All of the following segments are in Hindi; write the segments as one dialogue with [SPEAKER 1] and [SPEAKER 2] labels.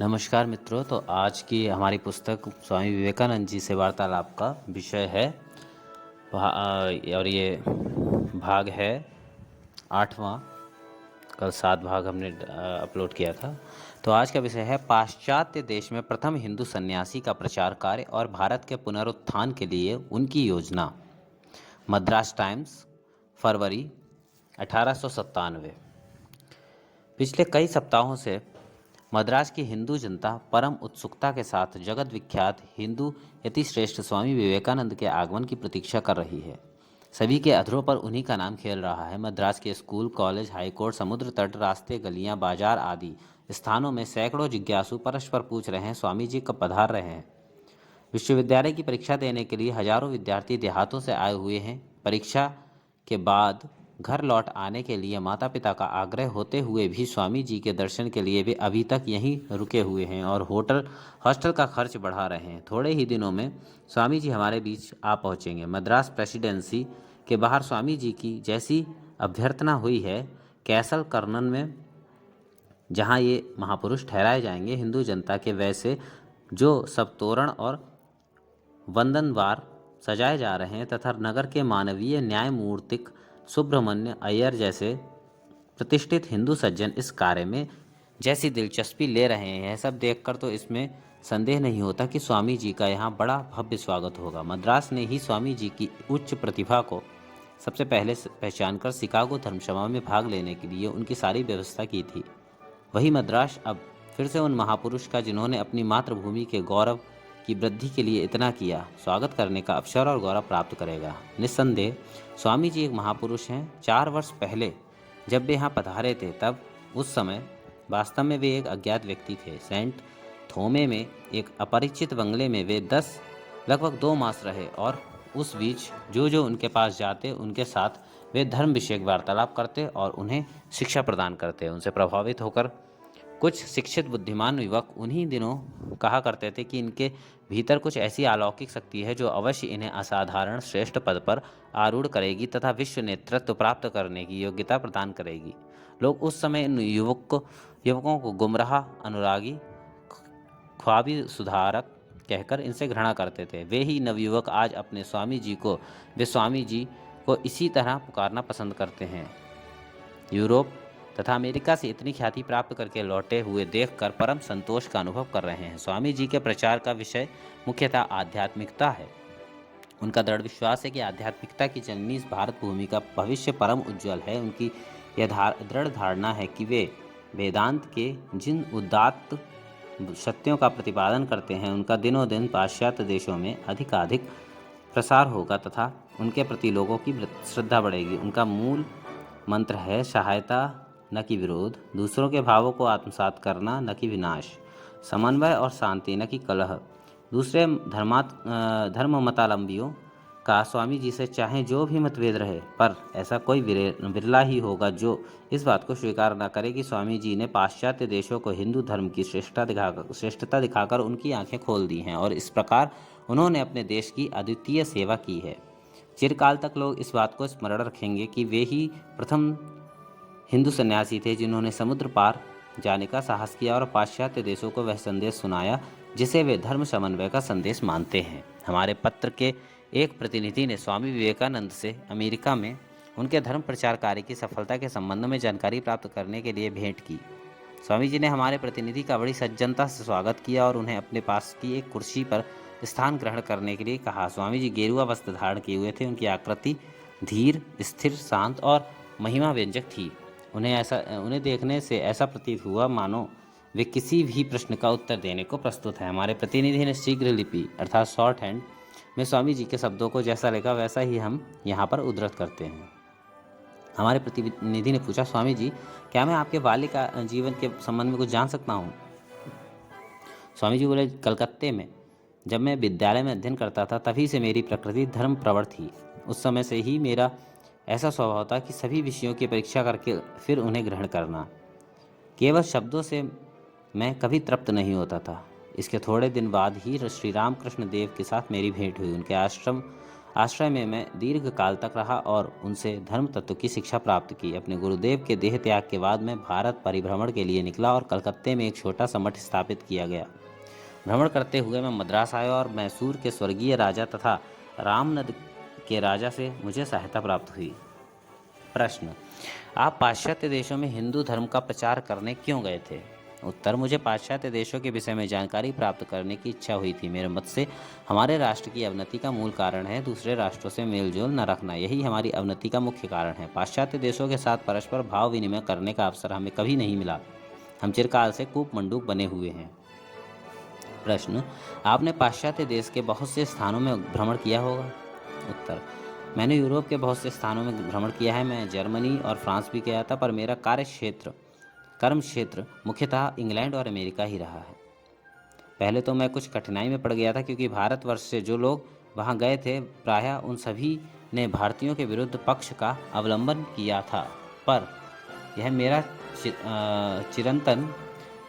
[SPEAKER 1] नमस्कार मित्रों। तो आज की हमारी पुस्तक स्वामी विवेकानंद जी से वार्तालाप का विषय है और ये भाग है 8वां। कल 7 भाग हमने अपलोड किया था। तो आज का विषय है पाश्चात्य देश में प्रथम हिंदू सन्यासी का प्रचार कार्य और भारत के पुनरुत्थान के लिए उनकी योजना। मद्रास टाइम्स, फरवरी 1897। पिछले कई सप्ताहों से मद्रास की हिंदू जनता परम उत्सुकता के साथ जगत विख्यात हिंदू यतिश्रेष्ठ स्वामी विवेकानंद के आगमन की प्रतीक्षा कर रही है। सभी के अधरों पर उन्हीं का नाम खेल रहा है। मद्रास के स्कूल, कॉलेज, हाईकोर्ट, समुद्र तट, रास्ते, गलियां, बाजार आदि स्थानों में सैकड़ों जिज्ञासु परस्पर पूछ रहे हैं, स्वामी जी कब पधार रहे हैं। विश्वविद्यालय की परीक्षा देने के लिए हजारों विद्यार्थी देहातों से आए हुए हैं। परीक्षा के बाद घर लौट आने के लिए माता पिता का आग्रह होते हुए भी स्वामी जी के दर्शन के लिए वे अभी तक यहीं रुके हुए हैं और हॉस्टल का खर्च बढ़ा रहे हैं। थोड़े ही दिनों में स्वामी जी हमारे बीच आ पहुंचेंगे। मद्रास प्रेसिडेंसी के बाहर स्वामी जी की जैसी अभ्यर्थना हुई है, कैसल कर्नल में जहां ये महापुरुष ठहराए जाएंगे, हिंदू जनता के वैसे जो सब तोरण और वंदनवार सजाए जा रहे हैं तथा नगर के मानवीय न्यायमूर्तिक सुब्रमण्य अय्यर जैसे प्रतिष्ठित हिंदू सज्जन इस कार्य में जैसी दिलचस्पी ले रहे हैं, यह सब देखकर तो इसमें संदेह नहीं होता कि स्वामी जी का यहाँ बड़ा भव्य स्वागत होगा। मद्रास ने ही स्वामी जी की उच्च प्रतिभा को सबसे पहले पहचानकर शिकागो धर्मसभा में भाग लेने के लिए उनकी सारी व्यवस्था की थी। वही मद्रास अब फिर से उन महापुरुष का, जिन्होंने अपनी मातृभूमि के गौरव की वृद्धि के लिए इतना किया, स्वागत करने का अवसर और गौरव प्राप्त करेगा। निस्संदेह स्वामी जी एक महापुरुष हैं। 4 वर्ष पहले जब वे यहाँ पधारे थे, तब उस समय वास्तव में वे एक अज्ञात व्यक्ति थे। सेंट थोमे में एक अपरिचित बंगले में वे लगभग 2 मास रहे और उस बीच जो उनके पास जाते उनके साथ वे धर्म विषयक वार्तालाप करते और उन्हें शिक्षा प्रदान करते। उनसे प्रभावित होकर कुछ शिक्षित बुद्धिमान युवक उन्हीं दिनों कहा करते थे कि इनके भीतर कुछ ऐसी अलौकिक शक्ति है जो अवश्य इन्हें असाधारण श्रेष्ठ पद पर आरूढ़ करेगी तथा विश्व नेतृत्व प्राप्त करने की योग्यता प्रदान करेगी। लोग उस समय इन युवकों को गुमराह, अनुरागी, ख्वाबी सुधारक कहकर इनसे घृणा करते थे। वे ही नवयुवक आज अपने स्वामी जी को इसी तरह पुकारना पसंद करते हैं। यूरोप तथा अमेरिका से इतनी ख्याति प्राप्त करके लौटे हुए देखकर परम संतोष का अनुभव कर रहे हैं। स्वामी जी के प्रचार का विषय मुख्यतः आध्यात्मिकता है। उनका दृढ़ विश्वास है कि आध्यात्मिकता की जननी इस भारत भूमि का भविष्य परम उज्जवल है। उनकी यह दृढ़ धारणा है कि वे वेदांत के जिन उदात्त सत्यों का प्रतिपादन करते हैं, उनका दिनों दिन पाश्चात्य देशों में अधिकाधिक प्रसार होगा तथा उनके प्रति लोगों की श्रद्धा बढ़ेगी। उनका मूल मंत्र है सहायता न कि विरोध, दूसरों के भावों को आत्मसात करना न कि विनाश, समन्वय और शांति न कि कलह। दूसरे धर्ममतावलंबियों का स्वामी जी से चाहे जो भी मतभेद रहे, पर ऐसा कोई बिरला ही होगा जो इस बात को स्वीकार न करे कि स्वामी जी ने पाश्चात्य देशों को हिंदू धर्म की श्रेष्ठता दिखाकर उनकी आंखें खोल दी हैं और इस प्रकार उन्होंने अपने देश की अद्वितीय सेवा की है। चिरकाल तक लोग इस बात को स्मरण रखेंगे कि वे ही प्रथम हिंदू सन्यासी थे जिन्होंने समुद्र पार जाने का साहस किया और पाश्चात्य देशों को वह संदेश सुनाया जिसे वे धर्म समन्वय का संदेश मानते हैं। हमारे पत्र के एक प्रतिनिधि ने स्वामी विवेकानंद से अमेरिका में उनके धर्म प्रचार कार्य की सफलता के संबंध में जानकारी प्राप्त करने के लिए भेंट की। स्वामी जी ने हमारे प्रतिनिधि का बड़ी सज्जनता से स्वागत किया और उन्हें अपने पास की एक कुर्सी पर स्थान ग्रहण करने के लिए कहा। स्वामी जी गेरुआ वस्त्र धारण किए हुए थे। उनकी आकृति धीर, स्थिर, शांत और महिमा व्यंजक थी। उन्हें देखने से ऐसा प्रतीत हुआ मानो वे किसी भी प्रश्न का उत्तर देने को प्रस्तुत है। हमारे प्रतिनिधि ने शीघ्र लिपि अर्थात शॉर्ट हैंड में स्वामी जी के शब्दों को जैसा लिखा वैसा ही हम यहाँ पर उद्धृत करते हैं। हमारे प्रतिनिधि ने पूछा, स्वामी जी क्या मैं आपके बाल्य का जीवन के संबंध में कुछ जान सकता हूँ? स्वामी जी बोले, कलकत्ते में जब मैं विद्यालय में अध्ययन करता था तभी से मेरी प्रकृति धर्म प्रवण थी। उस समय से ही मेरा ऐसा स्वभाव था कि सभी विषयों की परीक्षा करके फिर उन्हें ग्रहण करना। केवल शब्दों से मैं कभी तृप्त नहीं होता था। इसके थोड़े दिन बाद ही श्री रामकृष्ण देव के साथ मेरी भेंट हुई। उनके आश्रय में मैं दीर्घ काल तक रहा और उनसे धर्म तत्व की शिक्षा प्राप्त की। अपने गुरुदेव के देह त्याग के बाद मैं भारत परिभ्रमण के लिए निकला और कलकत्ते में एक छोटा सा मठ स्थापित किया गया। भ्रमण करते हुए मैं मद्रास आया और मैसूर के स्वर्गीय राजा तथा रामनद के राजा से मुझे सहायता प्राप्त हुई। प्रश्न, आप पाश्चात्य देशों में हिंदू धर्म का प्रचार करने क्यों गए थे? उत्तर, मुझे पाश्चात्य देशों के विषय में जानकारी प्राप्त करने की इच्छा हुई थी। मेरे मत से हमारे राष्ट्र की अवनति का मूल कारण है दूसरे राष्ट्रों से मेलजोल न रखना। यही हमारी अवनति का मुख्य कारण है। पाश्चात्य देशों के साथ परस्पर भाव विनिमय करने का अवसर हमें कभी नहीं मिला। हम चिरकाल से कूप मंडूक बने हुए हैं। प्रश्न, आपने पाश्चात्य देश के बहुत से स्थानों में भ्रमण किया होगा। उत्तर, मैंने यूरोप के बहुत से स्थानों में भ्रमण किया है। मैं जर्मनी और फ्रांस भी गया था, पर मेरा कर्म क्षेत्र मुख्यतः इंग्लैंड और अमेरिका ही रहा है। पहले तो मैं कुछ कठिनाई में पड़ गया था, क्योंकि भारतवर्ष से जो लोग वहां गए थे प्रायः उन सभी ने भारतीयों के विरुद्ध पक्ष का अवलंबन किया था। पर यह मेरा चिरंतन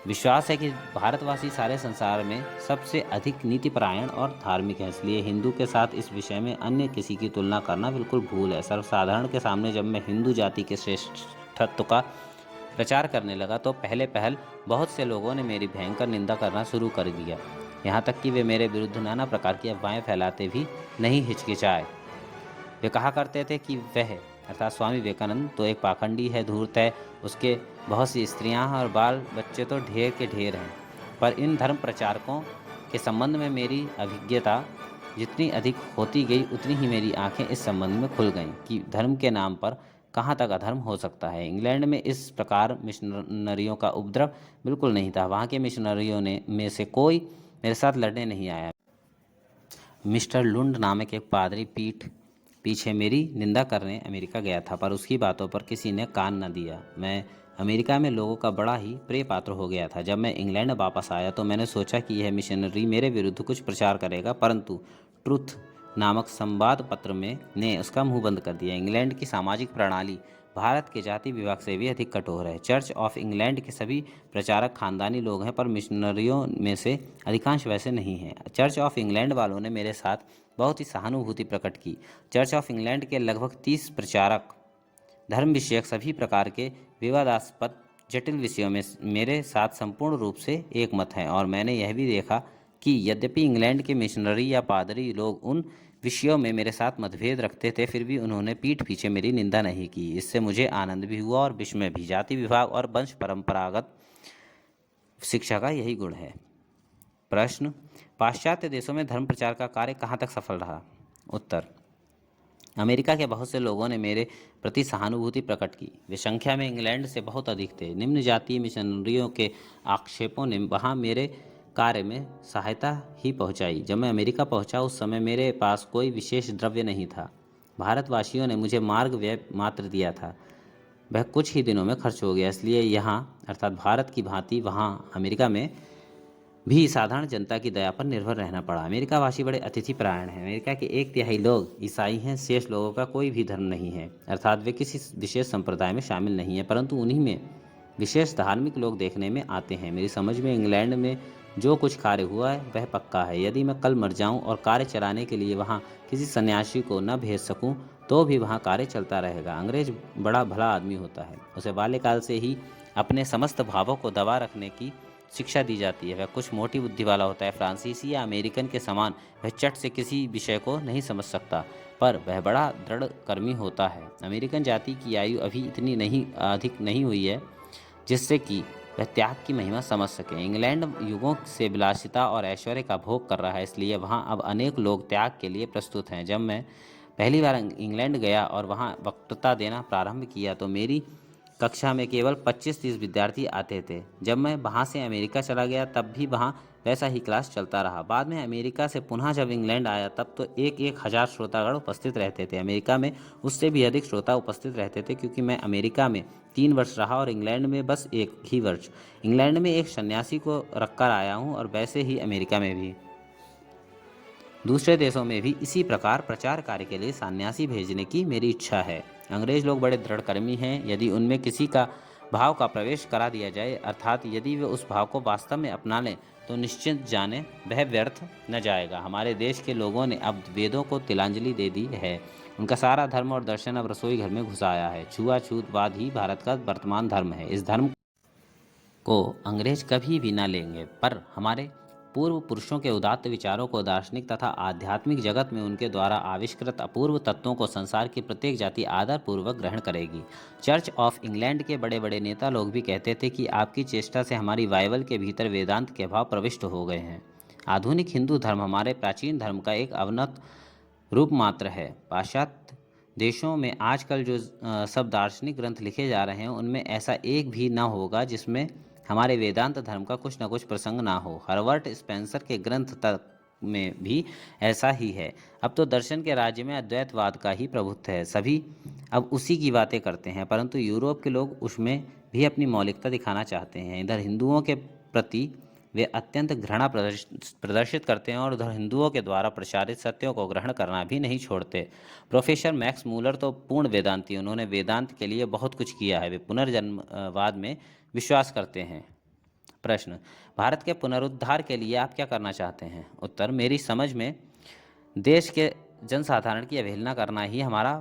[SPEAKER 1] विश्वास है कि भारतवासी सारे संसार में सबसे अधिक नीतिपरायण और धार्मिक है। इसलिए हिंदू के साथ इस विषय में अन्य किसी की तुलना करना बिल्कुल भूल है। सर्वसाधारण के सामने जब मैं हिंदू जाति के श्रेष्ठत्व का प्रचार करने लगा तो पहल बहुत से लोगों ने मेरी भयंकर निंदा करना शुरू कर दिया। यहाँ तक कि वे मेरे विरुद्ध नाना प्रकार की अफवाहें फैलाते भी नहीं हिचकिचाए। वे कहा करते थे कि वह अर्थात स्वामी विवेकानंद तो एक पाखंडी है, धूर्त है, उसके बहुत सी स्त्रियां और बाल बच्चे तो ढेर के ढेर हैं। पर इन धर्म प्रचारकों के संबंध में मेरी अभिज्ञता जितनी अधिक होती गई उतनी ही मेरी आंखें इस संबंध में खुल गईं कि धर्म के नाम पर कहाँ तक अधर्म हो सकता है। इंग्लैंड में इस प्रकार मिशनरियों का उपद्रव बिल्कुल नहीं था। वहाँ के मिशनरियों में से कोई मेरे साथ लड़ने नहीं आया। मिस्टर लुंड नामक एक पादरी पीछे मेरी निंदा करने अमेरिका गया था, पर उसकी बातों पर किसी ने कान न दिया। मैं अमेरिका में लोगों का बड़ा ही प्रिय पात्र हो गया था। जब मैं इंग्लैंड वापस आया तो मैंने सोचा कि यह मिशनरी मेरे विरुद्ध कुछ प्रचार करेगा, परंतु ट्रुथ नामक संवाद पत्र में ने उसका मुंह बंद कर दिया। इंग्लैंड की सामाजिक प्रणाली भारत के जाति विभाग से भी अधिक कठोर है। चर्च ऑफ इंग्लैंड के सभी प्रचारक खानदानी लोग हैं, पर मिशनरियों में से अधिकांश वैसे नहीं हैं। चर्च ऑफ इंग्लैंड वालों ने मेरे साथ बहुत ही सहानुभूति प्रकट की। चर्च ऑफ इंग्लैंड के लगभग 30 प्रचारक धर्म विषयक सभी प्रकार के विवादास्पद जटिल विषयों में मेरे साथ संपूर्ण रूप से एक मत हैं। और मैंने यह भी देखा कि यद्यपि इंग्लैंड के मिशनरी या पादरी लोग उन विषयों में मेरे साथ मतभेद रखते थे, फिर भी उन्होंने पीठ पीछे मेरी निंदा नहीं की। इससे मुझे आनंद भी हुआ और विस्मय भी। जाति विभाग और वंश परंपरागत शिक्षा का यही गुण है। प्रश्न, पाश्चात्य देशों में धर्म प्रचार का कार्य कहाँ तक सफल रहा? उत्तर, अमेरिका के बहुत से लोगों ने मेरे प्रति सहानुभूति प्रकट की। वे संख्या में इंग्लैंड से बहुत अधिक थे। निम्न जातीय मिशनरियों के आक्षेपों ने वहाँ मेरे कार्य में सहायता ही पहुँचाई। जब मैं अमेरिका पहुँचा उस समय मेरे पास कोई विशेष द्रव्य नहीं था। भारतवासियों ने मुझे मार्ग व्यय मात्र दिया था, वह कुछ ही दिनों में खर्च हो गया। इसलिए यहाँ अर्थात भारत की भांति वहाँ अमेरिका में भी साधारण जनता की दया पर निर्भर रहना पड़ा। अमेरिका वासी बड़े अतिथि परायण हैं। अमेरिका के 1/3 लोग ईसाई हैं। शेष लोगों का कोई भी धर्म नहीं है, अर्थात वे किसी विशेष संप्रदाय में शामिल नहीं है, परंतु उन्हीं में विशेष धार्मिक लोग देखने में आते हैं। मेरी समझ में इंग्लैंड में जो कुछ कार्य हुआ है वह पक्का है। यदि मैं कल मर जाऊं और कार्य चलाने के लिए वहाँ किसी सन्यासी को न भेज सकूं तो भी वहाँ कार्य चलता रहेगा। अंग्रेज बड़ा भला आदमी होता है, उसे बाल्यकाल से ही अपने समस्त भावों को दबा रखने की शिक्षा दी जाती है। वह कुछ मोटी बुद्धि वाला होता है। फ्रांसीसी या अमेरिकन के समान वह चट से किसी विषय को नहीं समझ सकता, पर वह बड़ा दृढ़ कर्मी होता है। अमेरिकन जाति की आयु अभी इतनी अधिक नहीं हुई है जिससे कि वह त्याग की महिमा समझ सके। इंग्लैंड युगों से विलासिता और ऐश्वर्य का भोग कर रहा है, इसलिए वहाँ अब अनेक लोग त्याग के लिए प्रस्तुत हैं। जब मैं पहली बार इंग्लैंड गया और वहाँ वक्तृता देना प्रारंभ किया तो मेरी कक्षा में केवल 25-30 विद्यार्थी आते थे। जब मैं वहाँ से अमेरिका चला गया तब भी वहाँ वैसा ही क्लास चलता रहा। बाद में अमेरिका से पुनः जब इंग्लैंड आया तब तो 1,000 श्रोतागण उपस्थित रहते थे। अमेरिका में उससे भी अधिक श्रोता उपस्थित रहते थे, क्योंकि मैं अमेरिका में 3 वर्ष रहा और इंग्लैंड में बस 1 ही वर्ष। इंग्लैंड में एक सन्यासी को रखकर आया हूँ और वैसे ही अमेरिका में भी। दूसरे देशों में भी इसी प्रकार प्रचार कार्य के लिए सन्यासी भेजने की मेरी इच्छा है। अंग्रेज लोग बड़े दृढ़कर्मी हैं। यदि उनमें किसी का भाव का प्रवेश करा दिया जाए, अर्थात यदि वे उस भाव को वास्तव में अपना लें तो निश्चित जाने वह व्यर्थ न जाएगा। हमारे देश के लोगों ने अब वेदों को तिलांजलि दे दी है। उनका सारा धर्म और दर्शन अब रसोई घर में घुस आया है। छुआछूतवाद ही भारत का वर्तमान धर्म है। इस धर्म को अंग्रेज कभी भी न लेंगे, पर हमारे पूर्व पुरुषों के उदात्त विचारों को दार्शनिक तथा आध्यात्मिक जगत में उनके द्वारा आविष्कृत अपूर्व तत्वों को संसार की प्रत्येक जाति आदरपूर्वक ग्रहण करेगी। चर्च ऑफ इंग्लैंड के बड़े बड़े नेता लोग भी कहते थे कि आपकी चेष्टा से हमारी बाइबल के भीतर वेदांत के भाव प्रविष्ट हो गए हैं। आधुनिक हिंदू धर्म हमारे प्राचीन धर्म का एक अवनत रूप मात्र है। पाश्चात्य देशों में आजकल जो सब दार्शनिक ग्रंथ लिखे जा रहे हैं, उनमें ऐसा एक भी न होगा जिसमें हमारे वेदांत धर्म का कुछ न कुछ प्रसंग ना हो। हर्बर्ट स्पेंसर के ग्रंथ तक में भी ऐसा ही है। अब तो दर्शन के राज्य में अद्वैतवाद का ही प्रभुत्व है। सभी अब उसी की बातें करते हैं, परंतु यूरोप के लोग उसमें भी अपनी मौलिकता दिखाना चाहते हैं। इधर हिंदुओं के प्रति वे अत्यंत घृणा प्रदर्शित करते हैं और उधर हिंदुओं के द्वारा प्रसारित सत्यों को ग्रहण करना भी नहीं छोड़ते। प्रोफेसर मैक्स मूलर तो पूर्ण वेदांती, उन्होंने वेदांत के लिए बहुत कुछ किया है। वे पुनर्जन्मवाद में विश्वास करते हैं। प्रश्न, भारत के पुनरुद्धार के लिए आप क्या करना चाहते हैं? उत्तर, मेरी समझ में देश के जनसाधारण की अवहेलना करना ही हमारा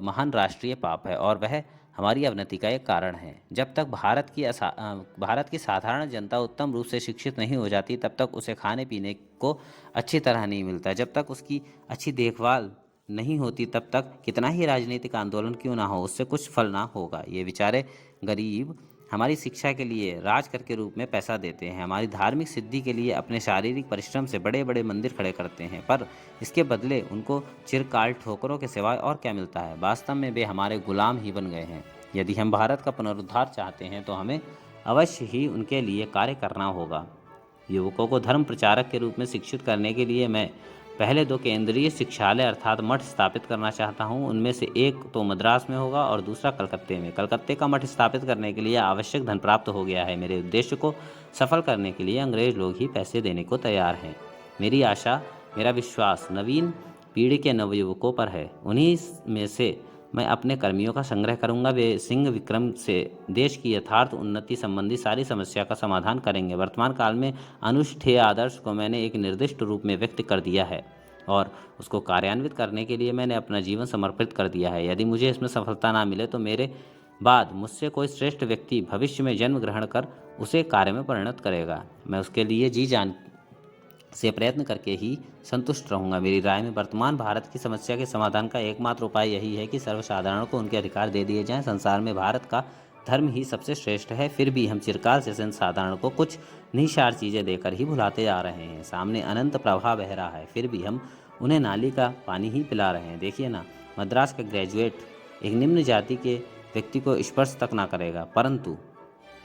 [SPEAKER 1] महान राष्ट्रीय पाप है और वह हमारी अवनति का एक कारण है। जब तक भारत की साधारण जनता उत्तम रूप से शिक्षित नहीं हो जाती, तब तक उसे खाने पीने को अच्छी तरह नहीं मिलता। जब तक उसकी अच्छी देखभाल नहीं होती, तब तक कितना ही राजनीतिक आंदोलन क्यों ना हो, उससे कुछ फल ना होगा। ये बेचारे गरीब हमारी शिक्षा के लिए राजकर के रूप में पैसा देते हैं, हमारी धार्मिक सिद्धि के लिए अपने शारीरिक परिश्रम से बड़े बड़े मंदिर खड़े करते हैं, पर इसके बदले उनको चिरकाल ठोकरों के सिवाय और क्या मिलता है? वास्तव में वे हमारे गुलाम ही बन गए हैं। यदि हम भारत का पुनरुद्धार चाहते हैं तो हमें अवश्य ही उनके लिए कार्य करना होगा। युवकों को धर्म प्रचारक के रूप में शिक्षित करने के लिए मैं पहले 2 केंद्रीय शिक्षालय अर्थात मठ स्थापित करना चाहता हूं। उनमें से एक तो मद्रास में होगा और दूसरा कलकत्ते में। कलकत्ते का मठ स्थापित करने के लिए आवश्यक धन प्राप्त हो गया है। मेरे उद्देश्य को सफल करने के लिए अंग्रेज लोग ही पैसे देने को तैयार हैं। मेरी आशा, मेरा विश्वास नवीन पीढ़ी के नवयुवकों पर है। उन्हीं में से मैं अपने कर्मियों का संग्रह करूंगा। वे सिंह विक्रम से देश की यथार्थ उन्नति संबंधी सारी समस्या का समाधान करेंगे। वर्तमान काल में अनुष्ठेय आदर्श को मैंने एक निर्दिष्ट रूप में व्यक्त कर दिया है और उसको कार्यान्वित करने के लिए मैंने अपना जीवन समर्पित कर दिया है। यदि मुझे इसमें सफलता ना मिले तो मेरे बाद मुझसे कोई श्रेष्ठ व्यक्ति भविष्य में जन्म ग्रहण कर उसे कार्य में परिणत करेगा। मैं उसके लिए जी जान से प्रयत्न करके ही संतुष्ट रहूंगा। मेरी राय में वर्तमान भारत की समस्या के समाधान का एकमात्र उपाय यही है कि सर्वसाधारण को उनके अधिकार दे दिए जाएं। संसार में भारत का धर्म ही सबसे श्रेष्ठ है, फिर भी हम चिरकाल से जनसाधारण को कुछ निसार चीज़ें देकर ही भुलाते जा रहे हैं। सामने अनंत प्रवाह बह रहा है, फिर भी हम उन्हें नाली का पानी ही पिला रहे हैं। देखिए ना, मद्रास का ग्रेजुएट एक निम्न जाति के व्यक्ति को स्पर्श तक ना करेगा, परंतु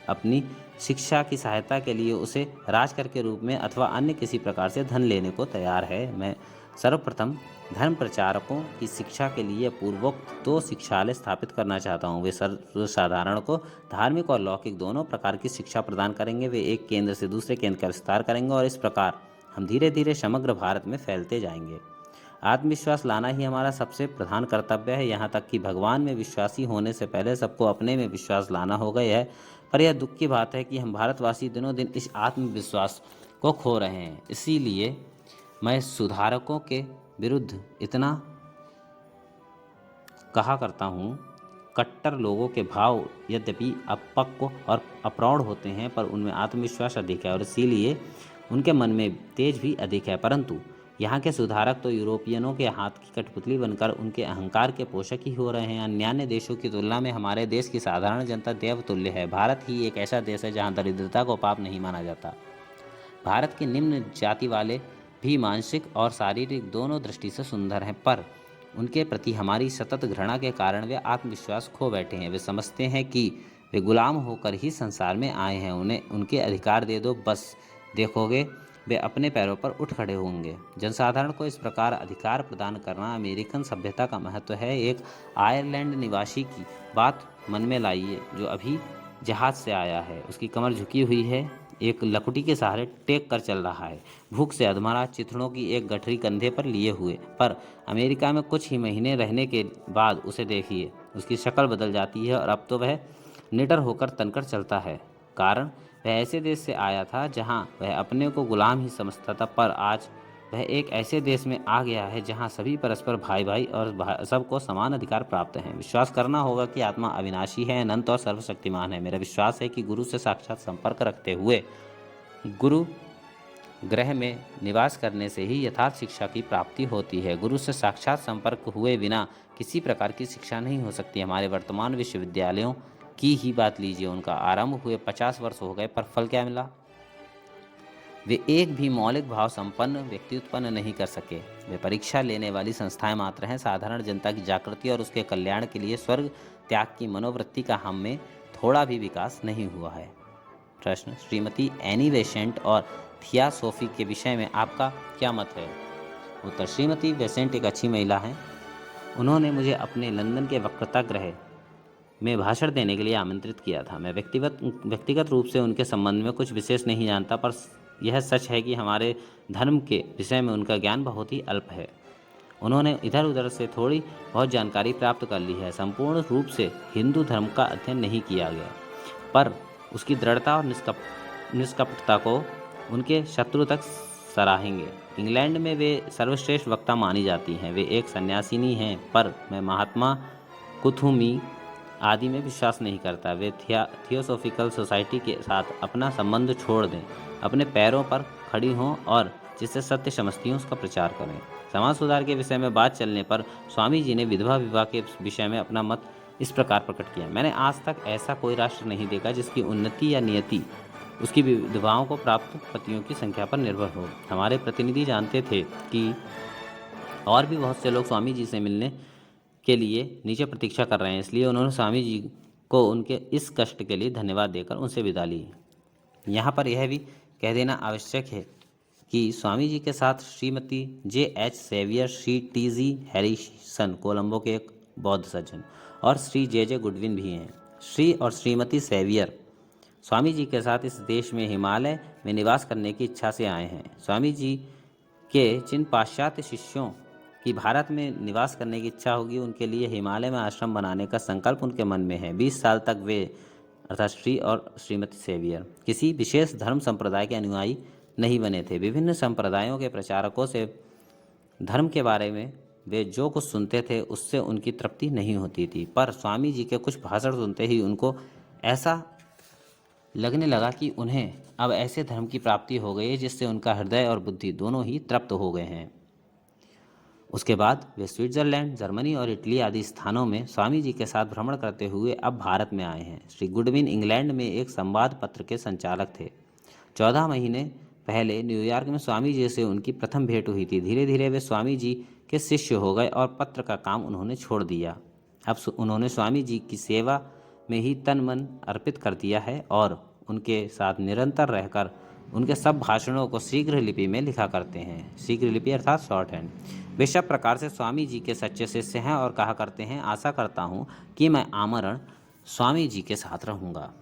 [SPEAKER 1] अपनी शिक्षा की सहायता के लिए उसे राजकर के रूप में अथवा अन्य किसी प्रकार से धन लेने को तैयार है। मैं सर्वप्रथम धर्म प्रचारकों की शिक्षा के लिए पूर्वोक्त 2 शिक्षालय स्थापित करना चाहता हूँ। वे सर्वसाधारण को धार्मिक और लौकिक दोनों प्रकार की शिक्षा प्रदान करेंगे। वे एक केंद्र से दूसरे केंद्र का विस्तार करेंगे और इस प्रकार हम धीरे धीरे समग्र भारत में फैलते जाएंगे। आत्मविश्वास लाना ही हमारा सबसे प्रधान कर्तव्य है। यहाँ तक कि भगवान में विश्वासी होने से पहले सबको अपने में विश्वास लाना होगा। पर यह दुख की बात है कि हम भारतवासी दिनों दिन इस आत्मविश्वास को खो रहे हैं। इसीलिए मैं सुधारकों के विरुद्ध इतना कहा करता हूँ। कट्टर लोगों के भाव यद्यपि अपक्व और अप्रौढ़ होते हैं, पर उनमें आत्मविश्वास अधिक है और इसीलिए उनके मन में तेज भी अधिक है। परंतु यहाँ के सुधारक तो यूरोपियनों के हाथ की कठपुतली बनकर उनके अहंकार के पोषक ही हो रहे हैं। अन्य देशों की तुलना में हमारे देश की साधारण जनता देवतुल्य है। भारत ही एक ऐसा देश है जहाँ दरिद्रता को पाप नहीं माना जाता। भारत के निम्न जाति वाले भी मानसिक और शारीरिक दोनों दृष्टि से सुंदर हैं, पर उनके प्रति हमारी सतत घृणा के कारण वे आत्मविश्वास खो बैठे हैं। वे समझते हैं कि वे गुलाम होकर ही संसार में आए हैं। उन्हें उनके अधिकार दे दो, बस देखोगे वे अपने पैरों पर उठ खड़े होंगे। जनसाधारण को इस प्रकार अधिकार प्रदान करना अमेरिकन सभ्यता का महत्व है। एक आयरलैंड निवासी की बात मन में लाइए जो अभी जहाज से आया है। उसकी कमर झुकी हुई है, एक लकुटी के सहारे टेक कर चल रहा है, भूख से अधमरा, चिथड़ों की एक गठरी कंधे पर लिए हुए। पर अमेरिका में कुछ ही महीने रहने के बाद उसे देखिए, उसकी शक्ल बदल जाती है और अब तो वह निडर होकर तनकर चलता है। कारण वह ऐसे देश से आया था जहां वह अपने को गुलाम ही समझता था, पर आज वह एक ऐसे देश में आ गया है जहां सभी परस्पर भाई भाई और सबको समान अधिकार प्राप्त हैं। विश्वास करना होगा कि आत्मा अविनाशी है, अनंत और सर्वशक्तिमान है। मेरा विश्वास है कि गुरु से साक्षात संपर्क रखते हुए गुरु ग्रह में निवास करने से ही यथार्थ शिक्षा की प्राप्ति होती है। गुरु से साक्षात संपर्क हुए बिना किसी प्रकार की शिक्षा नहीं हो सकती। हमारे वर्तमान विश्वविद्यालयों की ही बात लीजिए, उनका आरंभ हुए 50 वर्ष हो गए, पर फल क्या मिला? वे एक भी मौलिक भाव संपन्न व्यक्ति उत्पन्न नहीं कर सके। वे परीक्षा लेने वाली संस्थाएं मात्र हैं। साधारण जनता की जागृति और उसके कल्याण के लिए स्वर्ग त्याग की मनोवृत्ति का हम में थोड़ा भी विकास नहीं हुआ है। प्रश्न, श्रीमती एनी बेसेंट और थियासोफी के विषय में आपका क्या मत है? उत्तर, श्रीमती बेसेंट एक अच्छी महिला हैं। उन्होंने मुझे अपने लंदन के वक्रता गृह में भाषण देने के लिए आमंत्रित किया था। मैं व्यक्तिगत रूप से उनके संबंध में कुछ विशेष नहीं जानता, पर यह सच है कि हमारे धर्म के विषय में उनका ज्ञान बहुत ही अल्प है। उन्होंने इधर उधर से थोड़ी बहुत जानकारी प्राप्त कर ली है। संपूर्ण रूप से हिंदू धर्म का अध्ययन नहीं किया गया, पर उसकी दृढ़ता और निष्कपटता को उनके शत्रु तक सराहेंगे। इंग्लैंड में वे सर्वश्रेष्ठ वक्ता मानी जाती हैं। वे एक सन्यासिनी हैं, पर मैं महात्मा कुथुमी आदि में विश्वास नहीं करता। वे थियोसॉफिकल सोसाइटी के साथ अपना संबंध छोड़ दें, अपने पैरों पर खड़ी हों और जिसे सत्य समझती हैं उसका प्रचार करें। समाज सुधार के विषय में बात चलने पर स्वामी जी ने विधवा विवाह के विषय में अपना मत इस प्रकार प्रकट किया। मैंने आज तक ऐसा कोई राष्ट्र नहीं देखा जिसकी उन्नति या नियति उसकी विधवाओं को प्राप्त पतियों की संख्या पर निर्भर हो। हमारे प्रतिनिधि जानते थे कि और भी बहुत से लोग स्वामी जी से मिलने के लिए नीचे प्रतीक्षा कर रहे हैं, इसलिए उन्होंने स्वामी जी को उनके इस कष्ट के लिए धन्यवाद देकर उनसे विदा ली। यहाँ पर यह भी कह देना आवश्यक है कि स्वामी जी के साथ Shrimati J.H. Sevier, Shri T.G. Harrison Colombo के एक बौद्ध सज्जन और श्री J.J. गुडविन भी हैं। श्री और श्रीमती सेवियर स्वामी जी के साथ इस देश में हिमालय में निवास करने की इच्छा से आए हैं। स्वामी जी के जिन पाश्चात्य शिष्यों की भारत में निवास करने की इच्छा होगी, उनके लिए हिमालय में आश्रम बनाने का संकल्प उनके मन में है। 20 साल तक वे अर्थात श्री और श्रीमती सेवियर किसी विशेष धर्म संप्रदाय के अनुयायी नहीं बने थे। विभिन्न संप्रदायों के प्रचारकों से धर्म के बारे में वे जो कुछ सुनते थे उससे उनकी तृप्ति नहीं होती थी, पर स्वामी जी के कुछ भाषण सुनते ही उनको ऐसा लगने लगा कि उन्हें अब ऐसे धर्म की प्राप्ति हो गई है जिससे उनका हृदय और बुद्धि दोनों ही तृप्त हो गए हैं। उसके बाद वे स्विट्जरलैंड, जर्मनी और इटली आदि स्थानों में स्वामी जी के साथ भ्रमण करते हुए अब भारत में आए हैं। श्री गुडविन इंग्लैंड में एक संवाद पत्र के संचालक थे। 14 महीने पहले न्यूयॉर्क में स्वामी जी से उनकी प्रथम भेंट हुई थी। धीरे धीरे वे स्वामी जी के शिष्य हो गए और पत्र का काम उन्होंने छोड़ दिया। अब उन्होंने स्वामी जी की सेवा में ही तन मन अर्पित कर दिया है और उनके साथ निरंतर रहकर उनके सब भाषणों को शीघ्र लिपि में लिखा करते हैं। शीघ्र लिपि अर्थात शॉर्ट हैंड। वे सब प्रकार से स्वामी जी के सच्चे शिष्य हैं और कहा करते हैं, आशा करता हूँ कि मैं आमरण स्वामी जी के साथ रहूँगा।